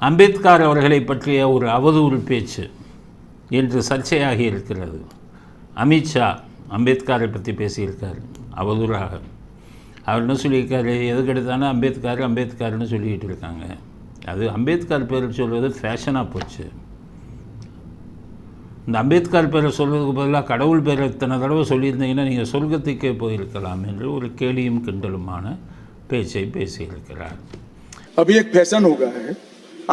அம்பேத்கர் அவர்களை பற்றிய ஒரு அவதூறு பேச்சு என்று சர்ச்சையாகி இருக்கிறது. அமித்ஷா அம்பேத்கரை பற்றி பேசியிருக்கார் அவதூறாக. அவர் என்ன சொல்லியிருக்காரு, எதுக்கு எடுத்தாலும் அம்பேத்கர்னு சொல்லிக்கிட்டு இருக்காங்க. அது அம்பேத்கர் பேர் சொல்வது ஃபேஷனாக போச்சு. இந்த அம்பேத்கர் பேரை சொல்வதுக்கு பதிலாக கடவுள் பேரை இத்தனை தடவை சொல்லியிருந்தீங்கன்னா நீங்கள் சொர்க்கத்துக்கே போயிருக்கலாம் என்று ஒரு கேலியும் கிண்டலுமான பேச்சை பேசியிருக்கிறார். अभी एक फैशन हो गया है,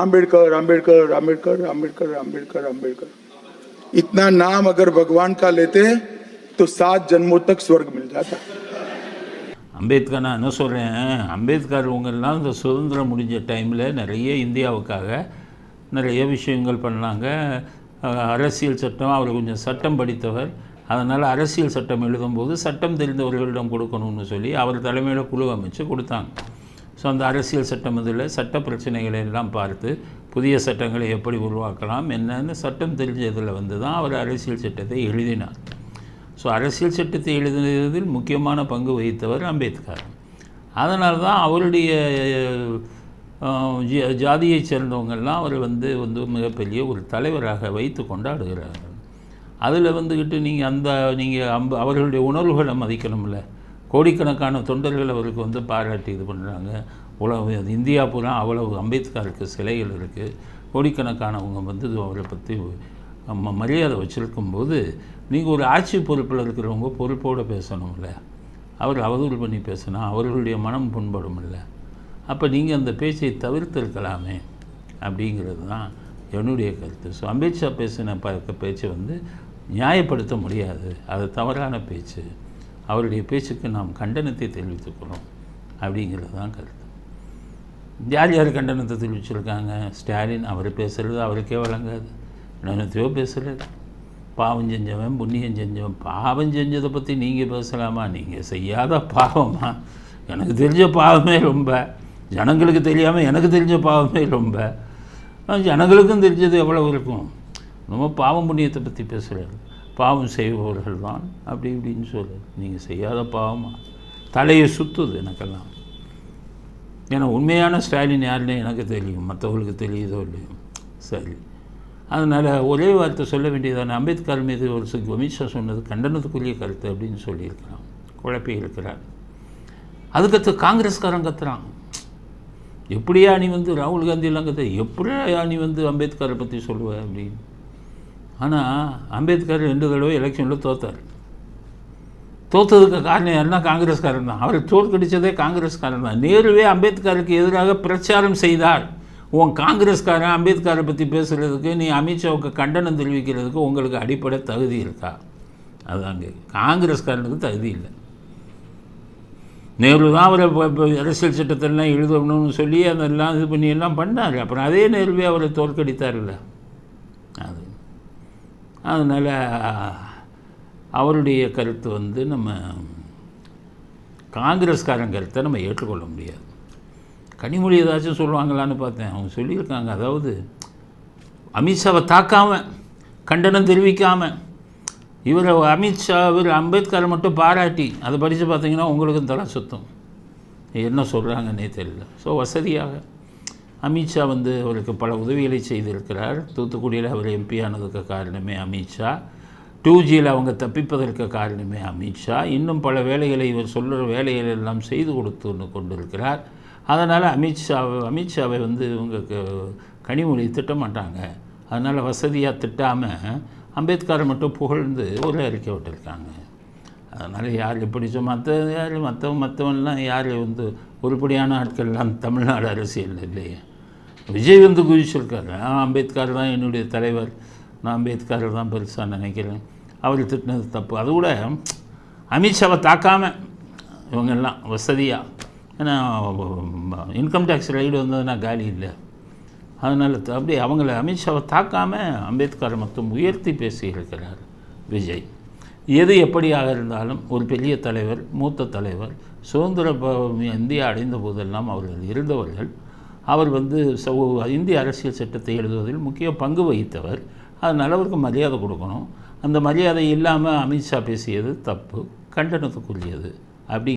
अम्बेडकर अम्बेडकर अम्बेडकर अम्बेडकर अम्बेडकर अम्बेडकर. इतना नाम अगर भगवान का लेते तो 7 जन्मों तक स्वर्ग मिल जाता. அம்பேத்கர் நான் என்ன சொல்கிறேன், அம்பேத்கர் உங்கள்லாம் இந்த சுதந்திரம் முடிஞ்ச டைமில் நிறைய இந்தியாவுக்காக நிறைய விஷயங்கள் பண்ணாங்க. அரசியல் சட்டம், அவர் கொஞ்சம் சட்டம் படித்தவர், அதனால் அரசியல் சட்டம் எழுதும்போது சட்டம் தெரிந்தவர்களிடம் கொடுக்கணும்னு சொல்லி அவர் தலைமையில் குழு அமைச்சு கொடுத்தாங்க. ஸோ அந்த அரசியல் சட்டம் இதில் சட்ட பிரச்சனைகளை எல்லாம் பார்த்து புதிய சட்டங்களை எப்படி உருவாக்கலாம் என்னன்னு சட்டம் தெரிஞ்சதில் வந்து தான் அவர் அரசியல் சட்டத்தை எழுதினார். ஸோ அரசியல் சட்டத்தை எழுதினதில் முக்கியமான பங்கு வகித்தவர் அம்பேத்கர். அதனால தான் அவருடைய ஜாதியைச் சேர்ந்தவங்கள்லாம் அவர் வந்து மிகப்பெரிய ஒரு தலைவராக வைத்து கொண்டாடுகிறார்கள். அதில் வந்துக்கிட்டு நீங்கள் அவர்களுடைய உணர்வுகளை மதிக்கணும்ல. கோடிக்கணக்கான தொண்டர்கள் அவருக்கு வந்து பாராட்டி இது பண்ணுறாங்க. இந்தியா பூரா அவ்வளவு அம்பேத்கருக்கு சிலைகள் இருக்குது. கோடிக்கணக்கானவங்க வந்து அவரை பற்றி மரியாதை வச்சுருக்கும்போது நீங்கள் ஒரு ஆட்சி பொறுப்பில் இருக்கிறவங்க பொறுப்போடு பேசணும்ல. அவர் அவதூறு பண்ணி பேசினா அவர்களுடைய மனம் புண்படும் இல்லை. அப்போ நீங்கள் அந்த பேச்சை தவிர்த்திருக்கலாமே அப்படிங்கிறது தான் என்னுடைய கருத்து. ஸோ அம்பேத்கா பேசின பேச்சை வந்து நியாயப்படுத்த முடியாது, அது தவறான பேச்சு. அவருடைய பேச்சுக்கு நாம் கண்டனத்தை தெரிவித்துக்கிறோம் அப்படிங்கிறது தான் கருத்து. யார் யார் கண்டனத்தை தெரிவிச்சிருக்காங்க? ஸ்டாலின் அவர் பேசுகிறது அவருக்கே வழங்காது, என்னத்தையோ பேசுகிறது. பாவம் செஞ்சவன் புண்ணியம் செஞ்சவன். பாவம் செஞ்சதை பற்றி நீங்கள் பேசலாமா? நீங்கள் செய்யாத பாவமா? எனக்கு தெரிஞ்ச பாவமே ரொம்ப, ஜனங்களுக்கு தெரியாமல் எனக்கு தெரிஞ்ச பாவமே ரொம்ப, ஜனங்களுக்கும் தெரிஞ்சது எவ்வளோ இருக்கும். ரொம்ப பாவம் புண்ணியத்தை பற்றி பேசுகிறாரு. பாவம் செய்பவர்கள் தான் அப்படி இப்படின்னு சொல்லு. நீங்கள் செய்யாத பாவமா? தலையை சுற்றுது எனக்கெல்லாம். ஏன்னா உண்மையான ஸ்டாலின் யாருன்னு எனக்கு தெரியும், மற்றவர்களுக்கு தெரியுதோ இல்லையோ. சரி, அதனால் ஒரே வார்த்தை சொல்ல வேண்டியதான, அம்பேத்கர் மீது ஒரு அமித்ஷா சொன்னது கண்டனத்துக்குரிய கருத்து அப்படின்னு சொல்லியிருக்கிறான், குழப்பி இருக்கிறார். அதுக்கடுத்து காங்கிரஸ்காரன் கத்துறான், எப்படியா நீ வந்து ராகுல் காந்தியெல்லாம் எப்படியா நீ வந்து அம்பேத்கரை பற்றி சொல்லுவ அப்படின்னு. ஆனால் அம்பேத்கர் 2 தடவை எலெக்ஷனில் தோற்றதுக்கு காரணம் யாருன்னா காங்கிரஸ்காரன் தான். அவர் தோற்கடித்ததே காங்கிரஸ்காரன் தான். நேருவே அம்பேத்கருக்கு எதிராக பிரச்சாரம் செய்தார். உன் காங்கிரஸ்காரன் அம்பேத்கரை பற்றி பேசுகிறதுக்கு, நீ அமித்ஷாவுக்கு கண்டனம் தெரிவிக்கிறதுக்கு உங்களுக்கு அடிப்படை தகுதி இருக்கா? அதுதாங்க, காங்கிரஸ்காரனுக்கு தகுதி இல்லை. நேரு தான் அவரை அரசியல் சட்டத்தெல்லாம் எழுதணும்னு சொல்லி அதெல்லாம் இது பண்ணி எல்லாம் பண்ணார். அப்புறம் அதே நேருவே அவரை தோற்கடித்தார்ல. அதனால் அவருடைய கருத்து வந்து நம்ம காங்கிரஸ்காரன் கருத்தை நம்ம ஏற்றுக்கொள்ள முடியாது. கனிமொழி ஏதாச்சும் சொல்லுவாங்களான்னு பார்த்தேன், அவங்க சொல்லியிருக்காங்க. அதாவது அமித்ஷாவை தாக்காமல், கண்டனம் தெரிவிக்காமல், இவர் அம்பேத்கரை மட்டும் பாராட்டி அதை படித்து பார்த்தீங்கன்னா உங்களுக்கும் தலை சுத்தம். என்ன சொல்கிறாங்கன்னே தெரியல. ஸோ வசதியாக அமித்ஷா வந்து அவருக்கு பல உதவிகளை செய்திருக்கிறார். தூத்துக்குடியில் அவர் எம்பி ஆனதுக்கு காரணமே அமித்ஷா. 2Gயில் அவங்க தப்பிப்பதற்கு காரணமே அமித்ஷா. இன்னும் பல வேலைகளை இவர் சொல்கிற வேலைகள் எல்லாம் செய்து கொடுத்து கொண்டிருக்கிறார். அதனால் அமித்ஷாவை வந்து இவங்க கனிமொழி திட்டமாட்டாங்க. அதனால் வசதியாக திட்டாமல் அம்பேத்கரை மட்டும் புகழ்ந்து ஒரு அறிக்கை விட்டுருக்காங்க. அதனால் யார் எப்படி மற்றவன்லாம் யார் வந்து உருப்படியான ஆட்கள்லாம் தமிழ்நாடு அரசியல் இல்லையே. விஜய் வந்து குதிச்சிருக்காரு, அம்பேத்கர் தான் என்னுடைய தலைவர், நான் அம்பேத்கரை தான் பெருசாக நினைக்கிறேன், அவர் திட்டினது தப்பு. அது கூட அமித்ஷாவை தாக்காமல் இவங்கெல்லாம் வசதியாக, ஏன்னா இன்கம் டேக்ஸ் ரைடு வந்ததுன்னா காலி இல்லை. அதனால் அப்படி அவங்கள அமித்ஷாவை தாக்காமல் அம்பேத்கரை மட்டும் உயர்த்தி பேசியிருக்கிறார் விஜய். எது எப்படியாக இருந்தாலும் ஒரு பெரிய தலைவர், மூத்த தலைவர், சுதந்திர இந்தியா அடைந்த போதெல்லாம் அவர்கள் இருந்தவர்கள். அவர் வந்து இந்திய அரசியல் சட்டத்தை எழுதுவதில் முக்கிய பங்கு வகித்தவர். அதனால் அவருக்கு மரியாதை கொடுக்கணும். அந்த மரியாதை இல்லாமல் அமித்ஷா பேசியது தப்பு, கண்டனத்துக்குரியது. அப்படி